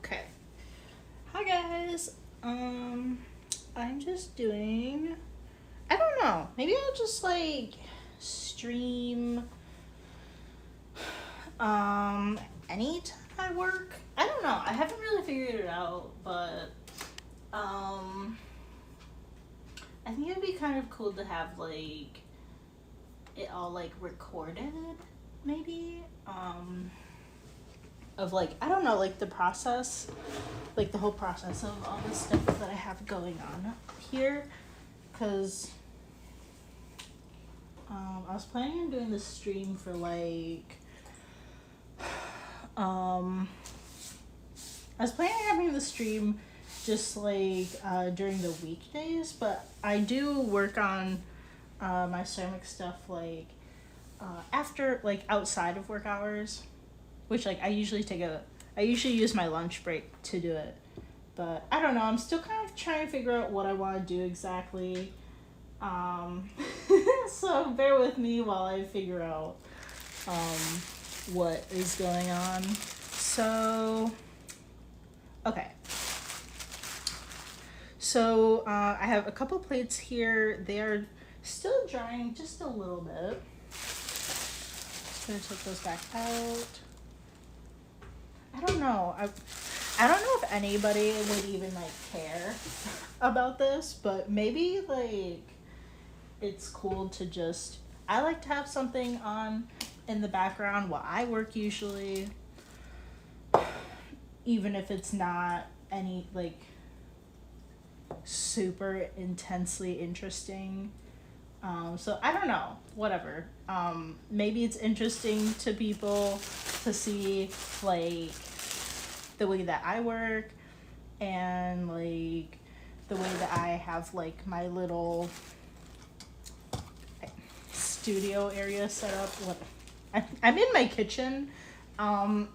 Okay. Hi guys. I'm just doing I don't know. Maybe I'll just like stream anytime I work. I don't know. I haven't really figured it out, but um I think it'd be kind of cool to have like it all like recorded maybe. Of like I don't know, like the process, like the whole process of all the stuff that I have going on here, because I was planning on doing this stream for like I was planning on having the stream just like during the weekdays, but I do work on my ceramic stuff like after like outside of work hours, which like I usually use my lunch break to do it. But I don't know, I'm still kind of trying to figure out what I want to do exactly. Um, so bear with me while I figure out what is going on. So, okay. So I have a couple plates here. They are still drying just a little bit. Just gonna take those back out. I don't know. I don't know if anybody would even like care about this, but maybe like it's cool to just I like to have something on in the background while I work usually, even if it's not any like super intensely interesting. So I don't know, whatever. Maybe it's interesting to people to see like the way that I work and like the way that I have like my little studio area set up. I'm in my kitchen. Um,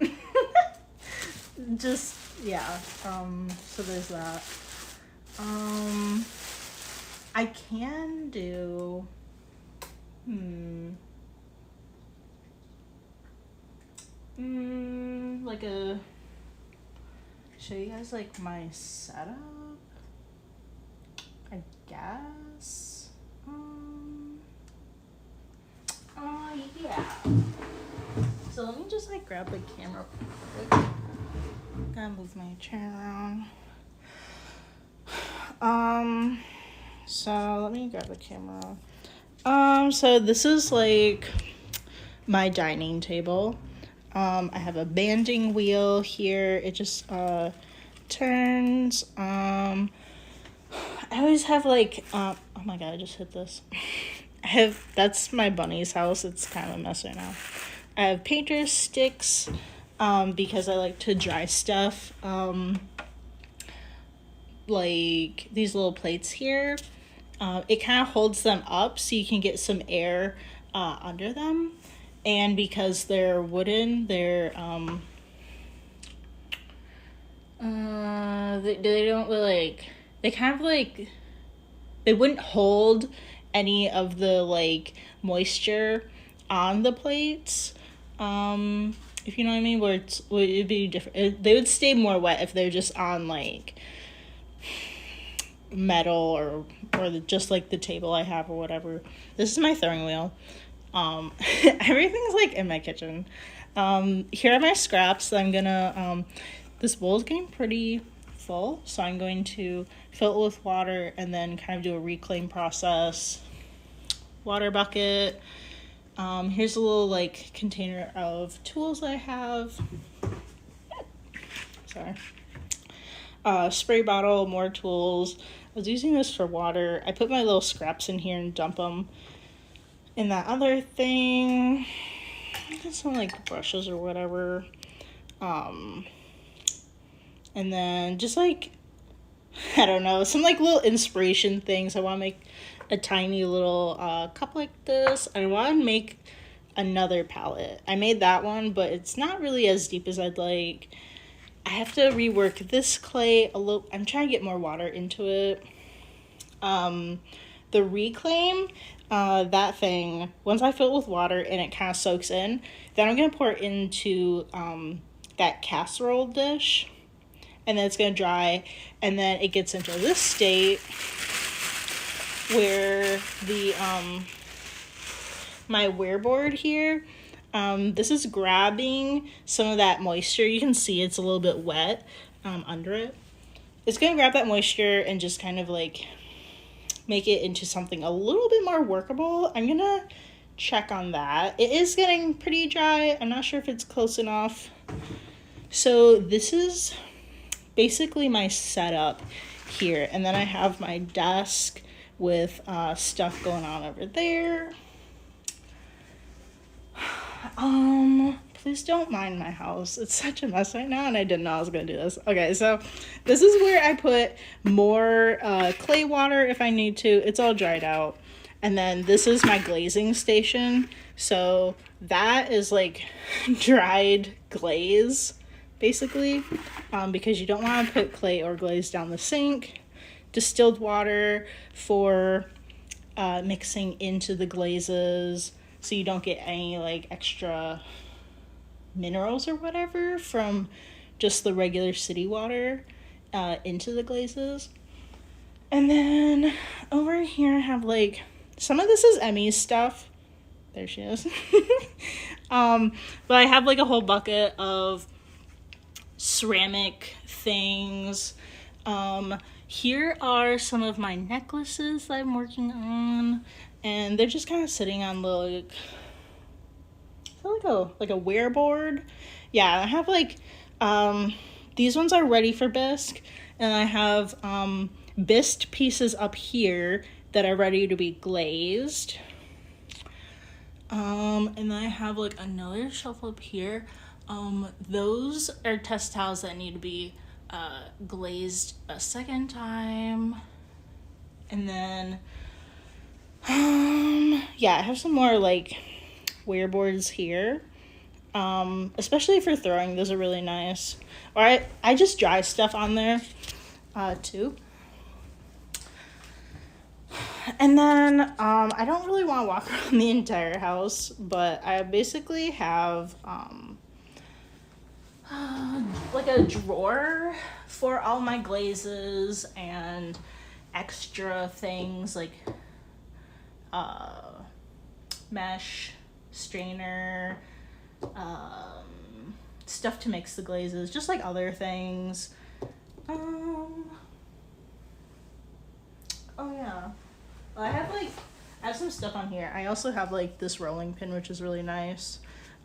just yeah. So there's that. I can do. Like a. Show you guys like my setup. I guess. Yeah. So let me just like grab the camera real quick. Gotta move my chair around. So let me grab the camera. So this is like my dining table. I have a banding wheel here. It just turns. I always have like oh my god, I just hit this. That's my bunny's house. It's kind of a mess right now. I have painter's sticks because I like to dry stuff. Like these little plates here. It kind of holds them up so you can get some air under them. And because they're wooden, they're they don't really like they kind of like they wouldn't hold any of the like moisture on the plates. If you know what I mean, where it'd be different. They would stay more wet if they're just on like metal or just like the table I have or whatever. This is my throwing wheel. Everything's like in my kitchen. Here are my scraps. I'm gonna this bowl is getting pretty full, so I'm going to fill it with water and then kind of do a reclaim process. Water bucket. Here's a little like container of tools I have. Sorry. Spray bottle, more tools. I was using this for water. I put my little scraps in here and dump them in that other thing. I got some like brushes or whatever. And then just like, I don't know, some like little inspiration things. I want to make a tiny little cup like this. I want to make another palette. I made that one, but it's not really as deep as I'd like. I have to rework this clay a little. I'm trying to get more water into it. The reclaim, that thing, once I fill it with water and it kind of soaks in, then I'm going to pour it into that casserole dish. and then it's going to dry, and then it gets into this state where the my wear board here, this is grabbing some of that moisture. You can see it's a little bit wet under it. It's going to grab that moisture and just kind of like make it into something a little bit more workable. I'm going to check on that. It is getting pretty dry. I'm not sure if it's close enough. So this is basically my setup here. And then I have my desk with stuff going on over there. Please don't mind my house. It's such a mess right now, and I didn't know I was gonna do this. Okay, so this is where I put more clay water if I need to. It's all dried out. And then this is my glazing station. So that is like dried glaze, basically, because you don't want to put clay or glaze down the sink. Distilled water for mixing into the glazes, so you don't get any like extra minerals or whatever from just the regular city water into the glazes. And then over here I have like, some of this is Emmy's stuff. There she is. But I have like a whole bucket of ceramic things. Here are some of my necklaces that I'm working on, and they're just kind of sitting on like a wear board. Yeah, I have like these ones are ready for bisque, and I have bisque pieces up here that are ready to be glazed. And then I have like another shelf up here. Those are test towels that need to be glazed a second time. And then yeah, I have some more like wear boards here, especially for throwing. Those are really nice. Or I just dry stuff on there too. And then I don't really want to walk around the entire house, but I basically have like a drawer for all my glazes and extra things like mesh, strainer, stuff to mix the glazes, just like other things. Oh yeah, I have some stuff on here. I also have like this rolling pin, which is really nice,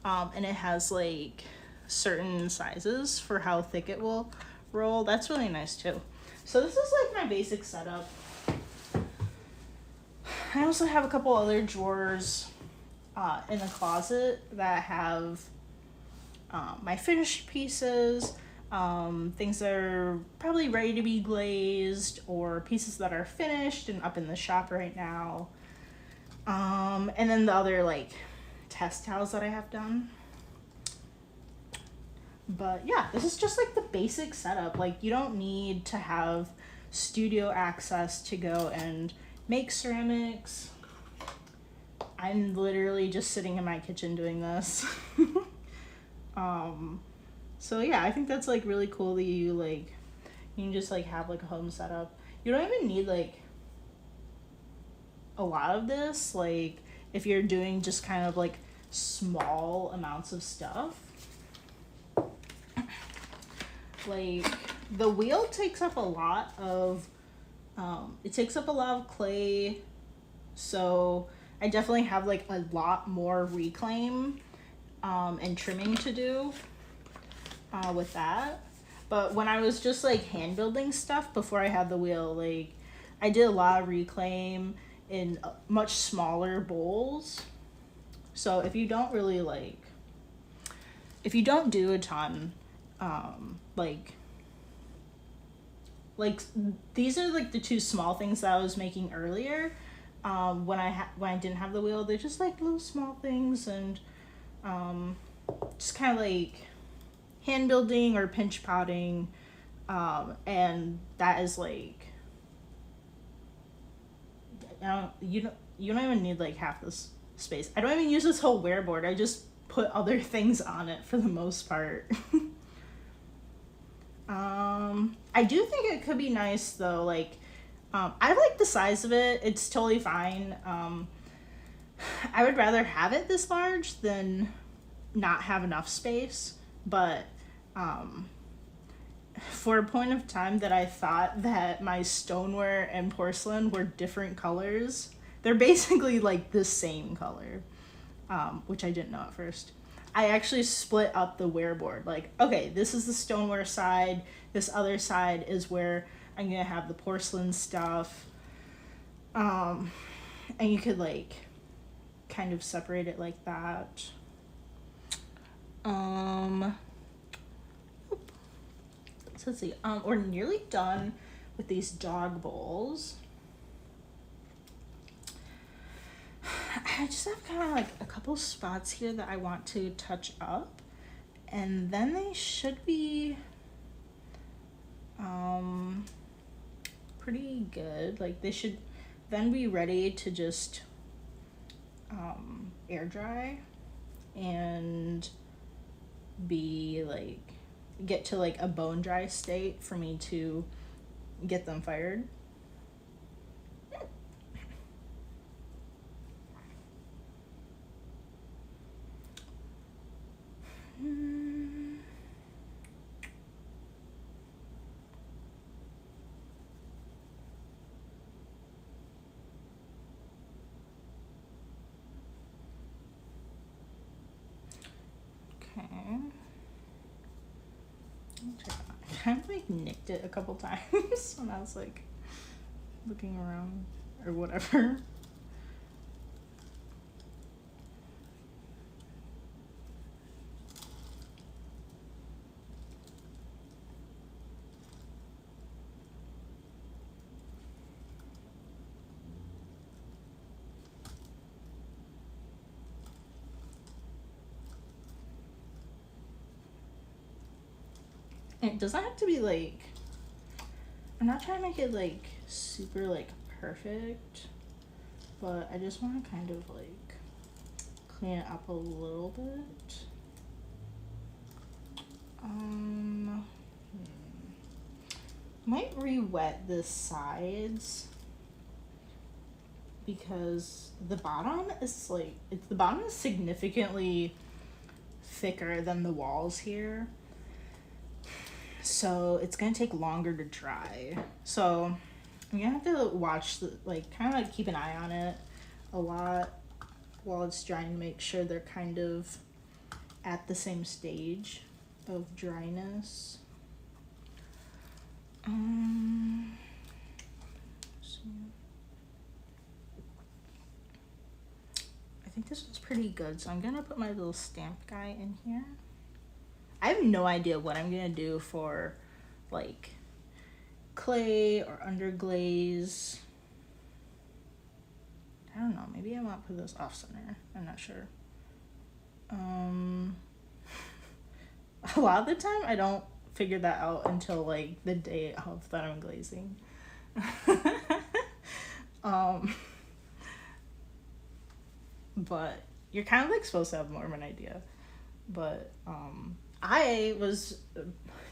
and it has like certain sizes for how thick it will roll. That's really nice too. So this is like my basic setup. I also have a couple other drawers in the closet that have my finished pieces, things that are probably ready to be glazed, or pieces that are finished and up in the shop right now. And then the other like test towels that I have done. But yeah, this is just like the basic setup. Like, you don't need to have studio access to go and make ceramics. I'm literally just sitting in my kitchen doing this. So yeah, I think that's like really cool that you can just like have like a home setup. You don't even need like a lot of this, like if you're doing just kind of like small amounts of stuff. Like the wheel takes up a lot of clay, so I definitely have like a lot more reclaim and trimming to do with that. But when I was just like hand building stuff before I had the wheel, like I did a lot of reclaim in much smaller bowls. So if you don't do a ton, like these are like the two small things that I was making earlier. When I didn't have the wheel, they're just like little small things, and just kind of like hand building or pinch potting, and that is like, you don't even need like half this space. I don't even use this whole wear board. I just put other things on it for the most part. I do think it could be nice though. Like, I like the size of it. It's totally fine. I would rather have it this large than not have enough space. But for a point of time that I thought that my stoneware and porcelain were different colors, they're basically like the same color, which I didn't know at first. I actually split up the wearboard. Like, okay, this is the stoneware side. This other side is where I'm gonna have the porcelain stuff. And you could like kind of separate it like that. So let's see. We're nearly done with these dog bowls. I just have kind of like a couple spots here that I want to touch up, and then they should be pretty good. Like, they should then be ready to just air dry and be like get to like a bone dry state for me to get them fired. Okay. I kind of like nicked it a couple times when I was like looking around or whatever. It doesn't have to be like, I'm not trying to make it like super like perfect, but I just want to kind of like clean it up a little bit. Might re-wet the sides because the bottom is like, the bottom is significantly thicker than the walls here. So it's gonna take longer to dry. So I'm gonna have to watch the, like, kind of like keep an eye on it a lot while it's drying to make sure they're kind of at the same stage of dryness. I think this one's pretty good, so I'm gonna put my little stamp guy in here. I have no idea what I'm gonna do for like clay or underglaze. I don't know, maybe I might put this off center. I'm not sure. A lot of the time I don't figure that out until like the day of that I'm glazing. But you're kind of like supposed to have more of an idea. But I was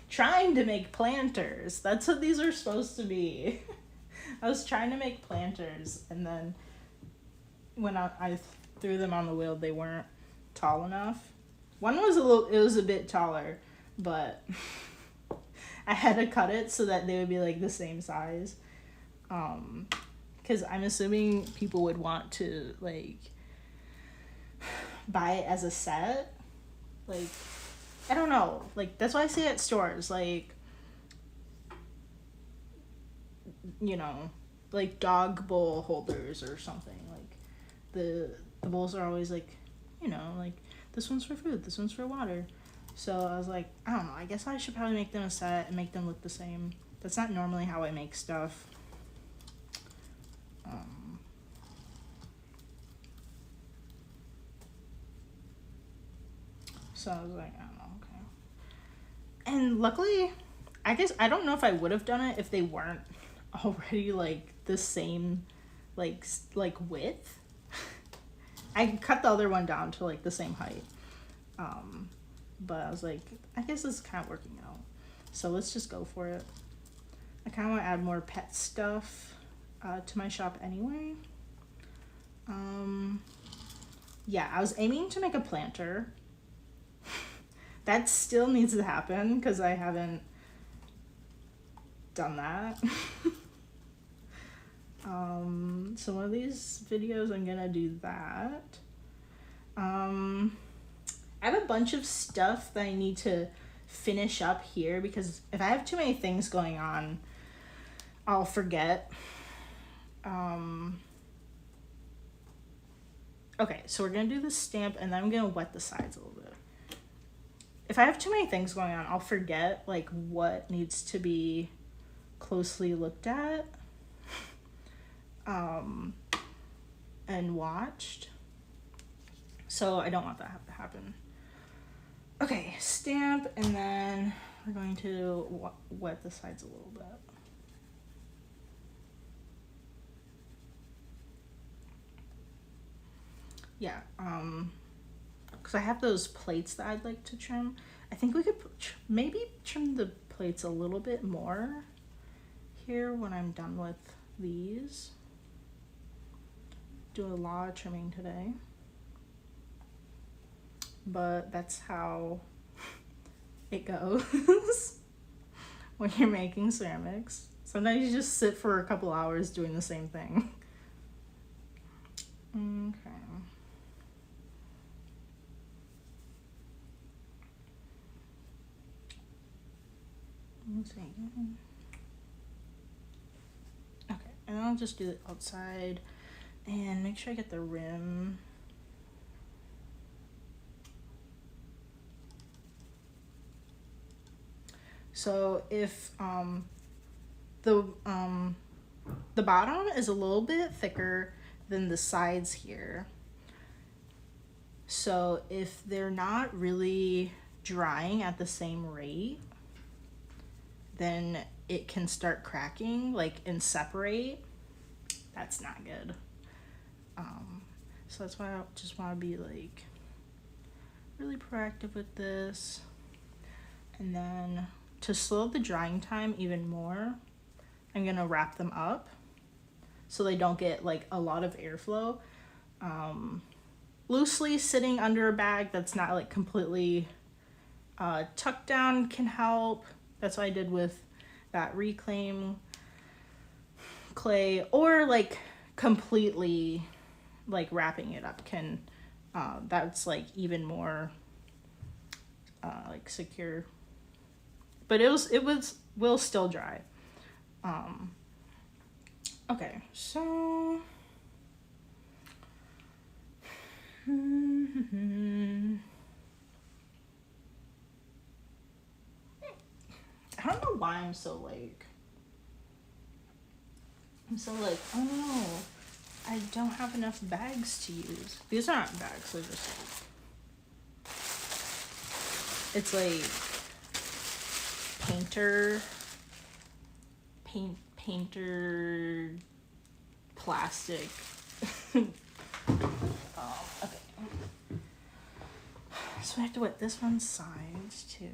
trying to make planters. That's what these are supposed to be. I was trying to make planters, and then when I threw them on the wheel, they weren't tall enough. One was it was a bit taller, but I had to cut it so that they would be like the same size. Because I'm assuming people would want to like buy it as a set. Like, I don't know. Like, that's why I say at stores, like, you know, like dog bowl holders or something. Like, the bowls are always like, you know, like, this one's for food, this one's for water. So I was like, I don't know, I guess I should probably make them a set and make them look the same. That's not normally how I make stuff. So I was like, I don't know, okay. And luckily, I guess, I don't know if I would have done it if they weren't already like the same, like width. I cut the other one down to like the same height. But I was like, I guess this is kind of working out. So let's just go for it. I kind of want to add more pet stuff to my shop anyway. Yeah, I was aiming to make a planter. That still needs to happen because I haven't done that. So one of these videos I'm gonna do that. I have a bunch of stuff that I need to finish up here because if I have too many things going on, I'll forget. Okay, so we're gonna do the stamp and then I'm gonna wet the sides a little bit. If I have too many things going on, I'll forget like what needs to be closely looked at and watched. So I don't want that to happen. Okay, stamp, and then we're going to wet the sides a little bit. Yeah, because I have those plates that I'd like to trim. I think we could maybe trim the plates a little bit more here when I'm done with these. Do a lot of trimming today. But that's how it goes when you're making ceramics. Sometimes you just sit for a couple hours doing the same thing. Okay. Let's see. Okay, and then I'll just do it outside and make sure I get the rim. So if the bottom is a little bit thicker than the sides here, so if they're not really drying at the same rate, then it can start cracking and separate. That's not good. So that's why I just want to be really proactive with this. And then to slow the drying time even more, I'm gonna wrap them up so they don't get a lot of airflow. Loosely sitting under a bag that's not completely tucked down can help. That's what I did with that reclaim clay, or completely wrapping it up can that's even more secure, but it will still dry. Okay, so I don't know why I'm so oh no, I don't have enough bags to use. These aren't bags, they're just it's painter plastic. Okay. So I have to wet this one's sides too.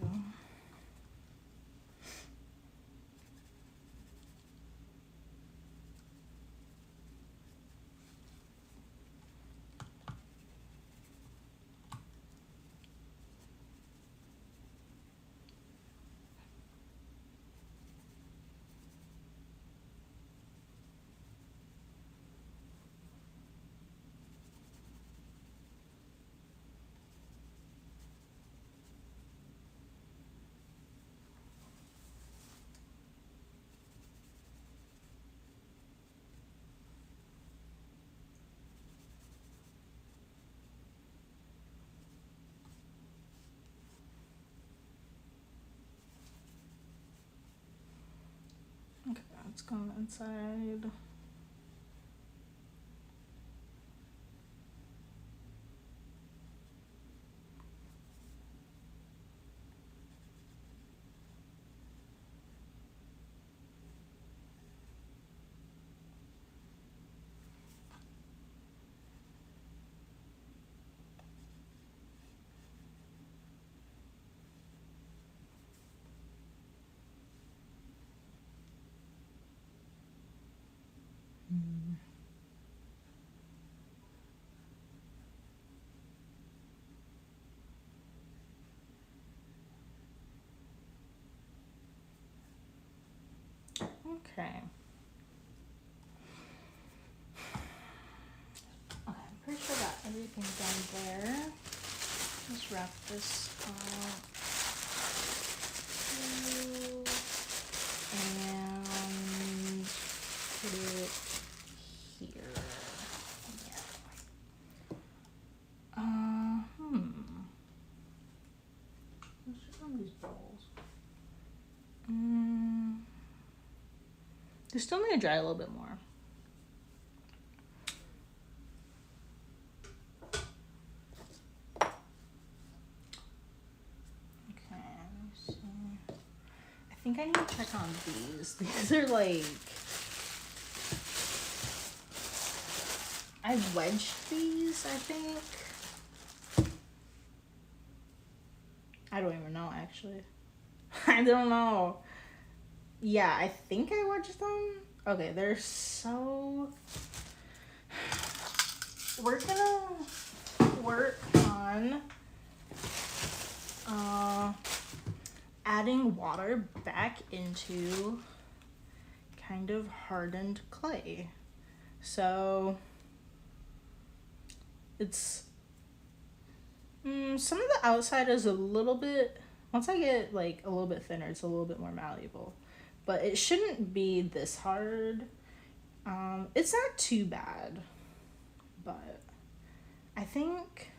Okay, let's go inside. Okay. Okay, I'm pretty sure got everything done there. Let's wrap this up. And put it here. Yeah. Let's just run these bowls. They still need to dry a little bit more. Okay, let me see. I think I need to check on these. These are like, I wedged these, I think. I don't even know, actually. I don't know. Yeah, I think I wedged them. Okay, they're so... We're gonna work on adding water back into kind of hardened clay. So it's some of the outside is a little bit, once I get like a little bit thinner, it's a little bit more malleable, but it shouldn't be this hard. It's not too bad, but I think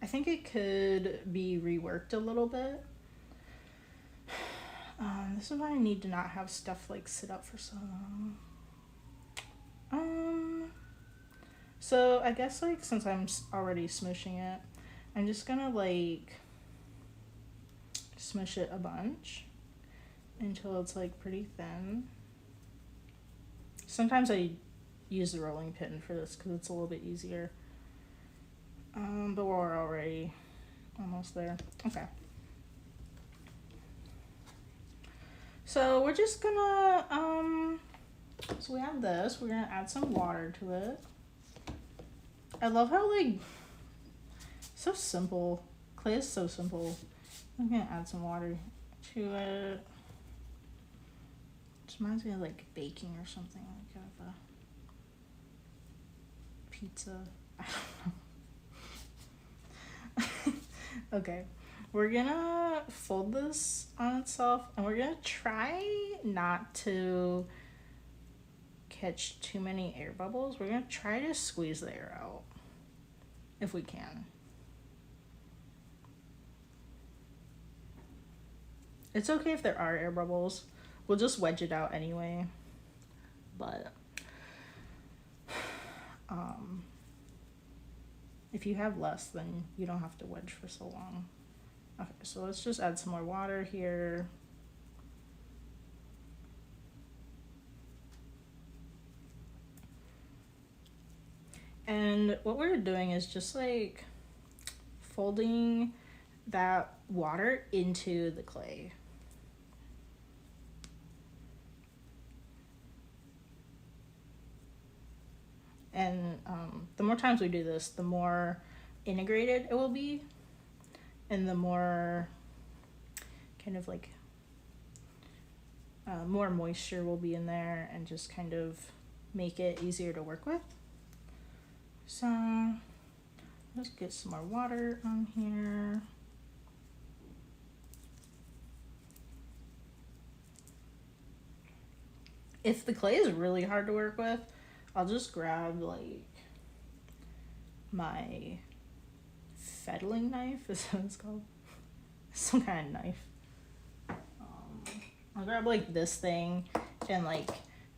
it could be reworked a little bit. This is why I need to not have stuff like sit up for so long. So I guess like since I'm already smooshing it, I'm just gonna like smush it a bunch until it's like pretty thin. Sometimes I use the rolling pin for this because it's a little bit easier. But we're already almost there. Okay. So we're just gonna, so we have this, we're gonna add some water to it. I love how like, so simple. Clay is so simple. I'm gonna add some water to it. It reminds me of like baking or something, like of a pizza. I don't know. Okay, we're gonna fold this on itself and we're gonna try not to catch too many air bubbles. We're gonna try to squeeze the air out if we can. It's okay if there are air bubbles. We'll just wedge it out anyway. But if you have less, then you don't have to wedge for so long. Okay, so let's just add some more water here. And what we're doing is just like folding that water into the clay. And the more times we do this, the more integrated it will be, and the more kind of like more moisture will be in there and just kind of make it easier to work with. So let's get some more water on here. If the clay is really hard to work with, I'll just grab like my fettling knife, is what it's called. Some kind of knife. I'll grab like this thing and like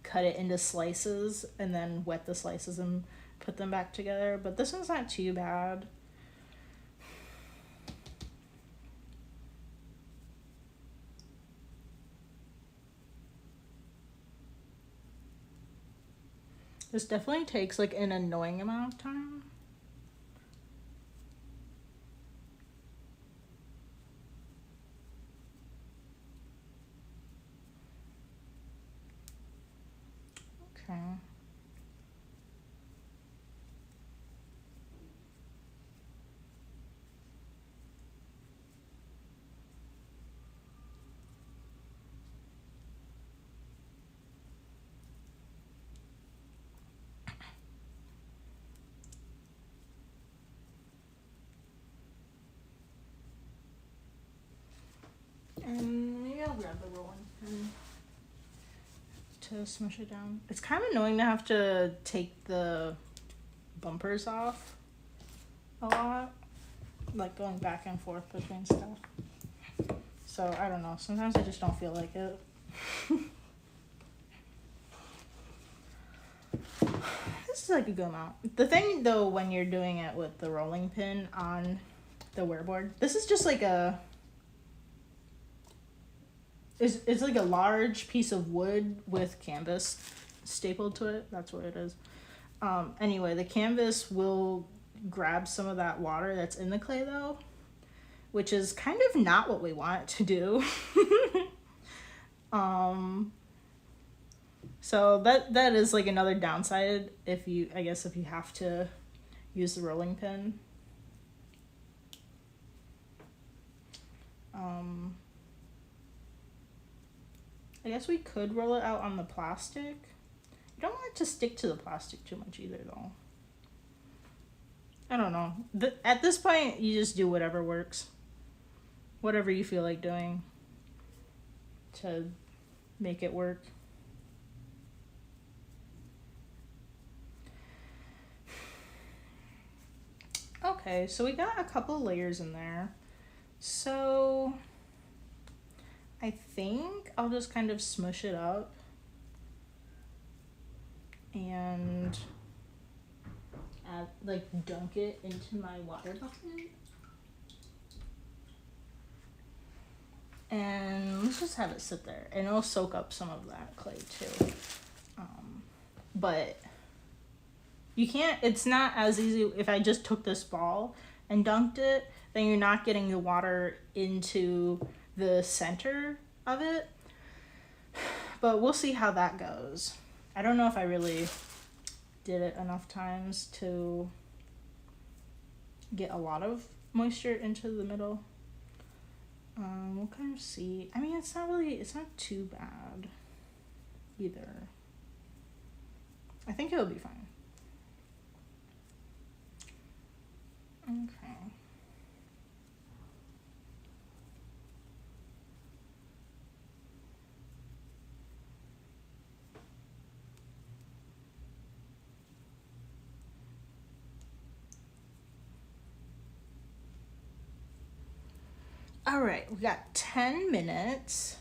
cut it into slices and then wet the slices and put them back together. But this one's not too bad. This definitely takes like an annoying amount of time. Okay. grab the rolling pin to smush it down. It's kind of annoying to have to take the bumpers off a lot, like going back and forth between stuff. So I don't know, sometimes I just don't feel like it. This is like a good amount. The thing though, when you're doing it with the rolling pin on the wear board, this is just like it's like a large piece of wood with canvas stapled to it. That's what it is. Anyway, the canvas will grab some of that water that's in the clay though, which is kind of not what we want it to do. So that is like another downside if you have to use the rolling pin. I guess we could roll it out on the plastic. You don't want it to stick to the plastic too much either though. I don't know. At this point, you just do whatever works. Whatever you feel like doing to make it work. Okay, so we got a couple layers in there. So I think I'll just kind of smush it up and dunk it into my water bucket. And let's just have it sit there, and it'll soak up some of that clay too. But you can't, it's not as easy. If I just took this ball and dunked it, then you're not getting the water into the center of it. But we'll see how that goes. I don't know if I really did it enough times to get a lot of moisture into the middle. We'll kind of see. I mean, it's not too bad either. I think it'll be fine. Okay. All right, we got 10 minutes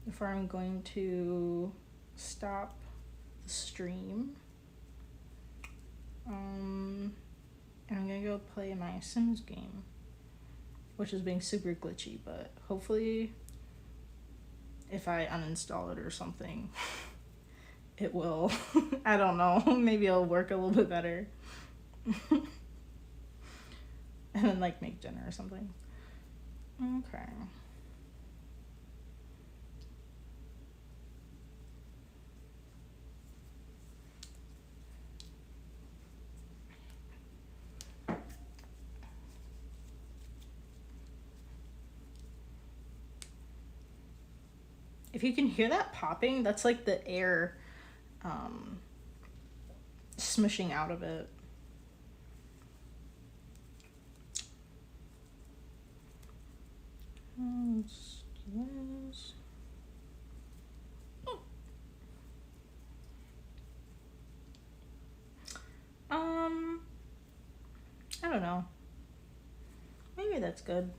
before I'm going to stop the stream. And I'm gonna go play my Sims game, which is being super glitchy, but hopefully if I uninstall it or something, it will. I don't know, maybe it'll work a little bit better. And then like make dinner or something. Okay. If you can hear that popping, that's like the air smushing out of it. Let's do this. I don't know. Maybe that's good.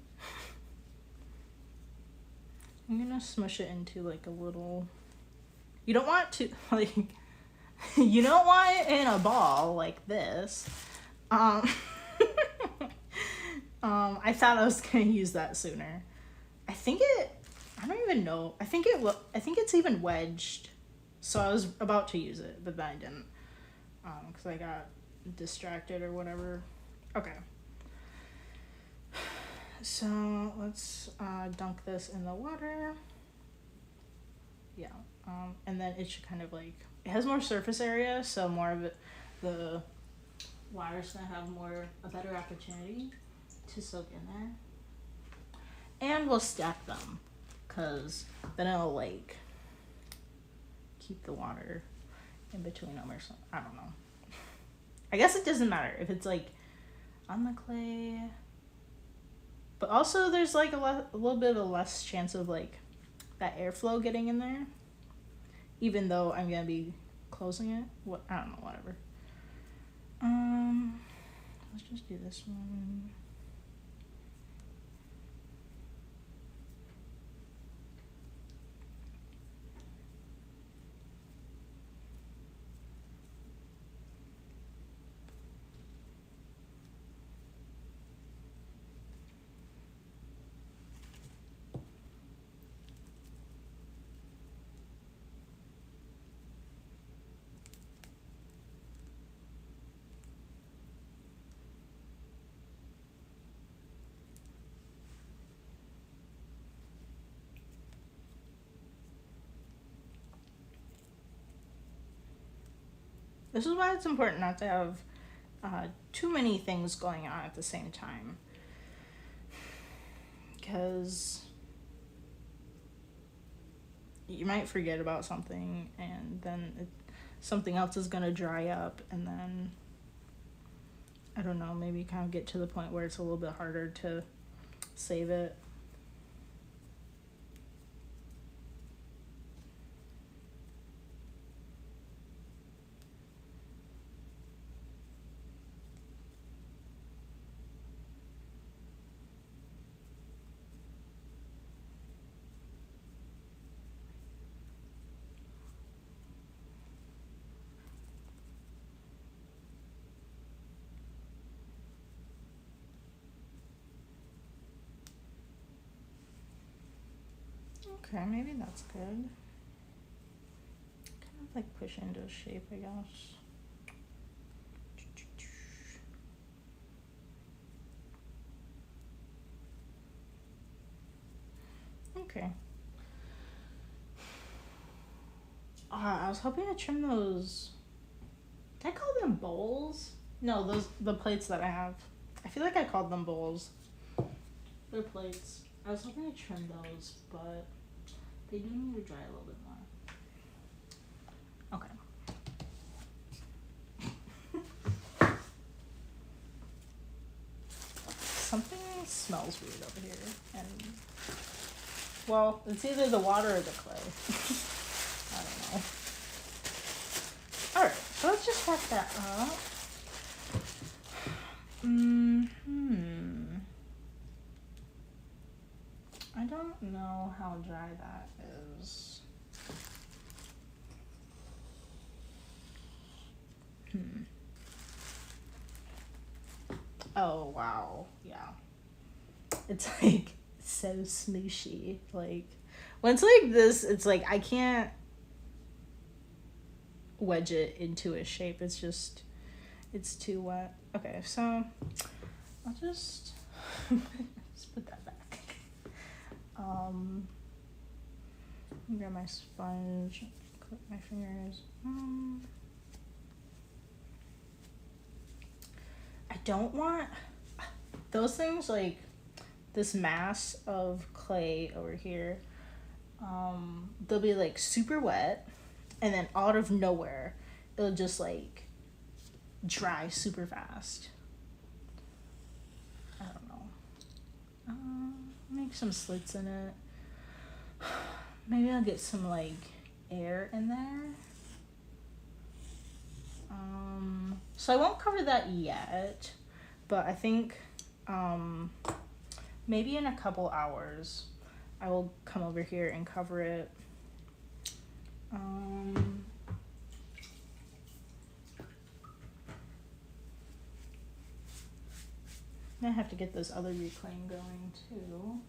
I'm gonna smush it into like a little. You don't want to like. You don't want it in a ball like this. I thought I was gonna use that sooner. I don't even know. I think it's even wedged. So I was about to use it, but then I didn't. Because I got distracted or whatever. Okay. So let's dunk this in the water. Yeah. And then it should kind of like, it has more surface area, so more of it, the water's gonna have a better opportunity to soak in there. And we'll stack them, because then it'll like keep the water in between them or something. I don't know. I guess it doesn't matter if it's like on the clay. But also there's like a little bit of a less chance of like that airflow getting in there. Even though I'm gonna be closing it. What, I don't know, whatever. Let's just do this one. This is why it's important not to have too many things going on at the same time. Because you might forget about something and then something else is going to dry up, and then, I don't know, maybe kind of get to the point where it's a little bit harder to save it. Okay, maybe that's good. Kind of like push into a shape, I guess. Okay. I was hoping to trim those. Did I call them bowls? No, the plates that I have. I feel like I called them bowls. They're plates. I was hoping to trim those, but they do need to dry a little bit more. Okay. Something smells weird over here, and well, it's either the water or the clay. I don't know. Alright, so let's just wrap that up. I don't know how dry that is. Oh, wow. Yeah. It's like so smooshy. Like, when it's like this, it's like I can't wedge it into a shape. It's just, it's too wet. Okay, so I'll just, just put that back. Grab my sponge, clip my fingers. I don't want those things, like this mass of clay over here. They'll be like super wet, and then out of nowhere, it'll just like dry super fast. I don't know. Make some slits in it. Maybe I'll get some like air in there. So I won't cover that yet, but I think maybe in a couple hours I will come over here and cover it. I have to get this other reclaim going too.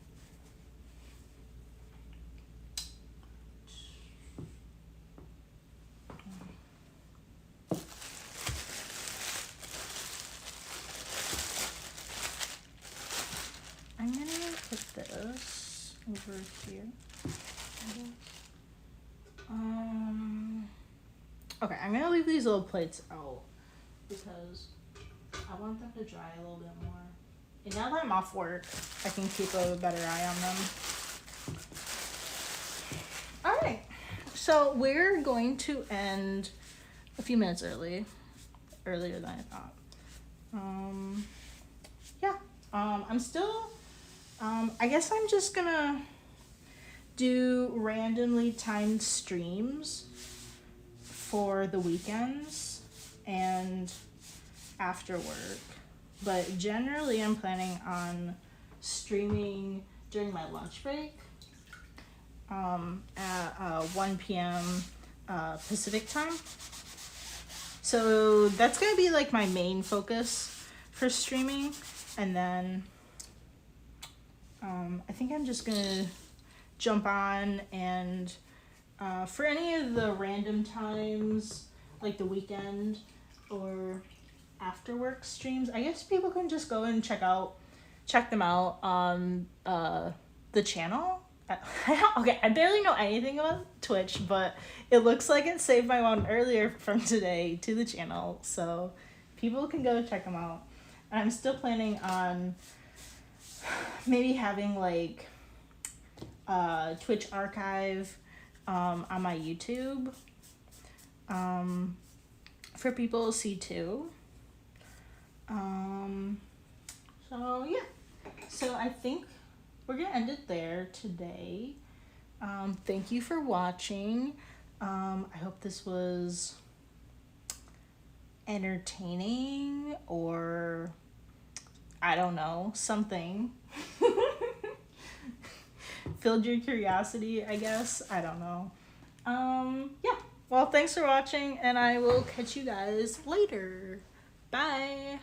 I'm gonna put this over here. Okay, I'm gonna leave these little plates out because I want them to dry a little bit more. And now that I'm off work, I can keep a better eye on them. All right, so we're going to end a few minutes earlier than I thought. Yeah, I'm still I guess I'm just gonna do randomly timed streams for the weekends and after work. But generally, I'm planning on streaming during my lunch break at 1 p.m. Pacific time. So that's going to be like my main focus for streaming. And then I think I'm just going to jump on and for any of the random times, like the weekend or after work streams, I guess people can just go and check them out on the channel. Okay, I barely know anything about Twitch, but it looks like it saved my one earlier from today to the channel, so people can go check them out. And I'm still planning on maybe having like Twitch archive on my YouTube for people to see too. So yeah, so I think we're gonna end it there today. Thank you for watching. I hope this was entertaining, or I don't know, something. Filled your curiosity, I guess. I don't know. Yeah. Well, thanks for watching, and I will catch you guys later. Bye.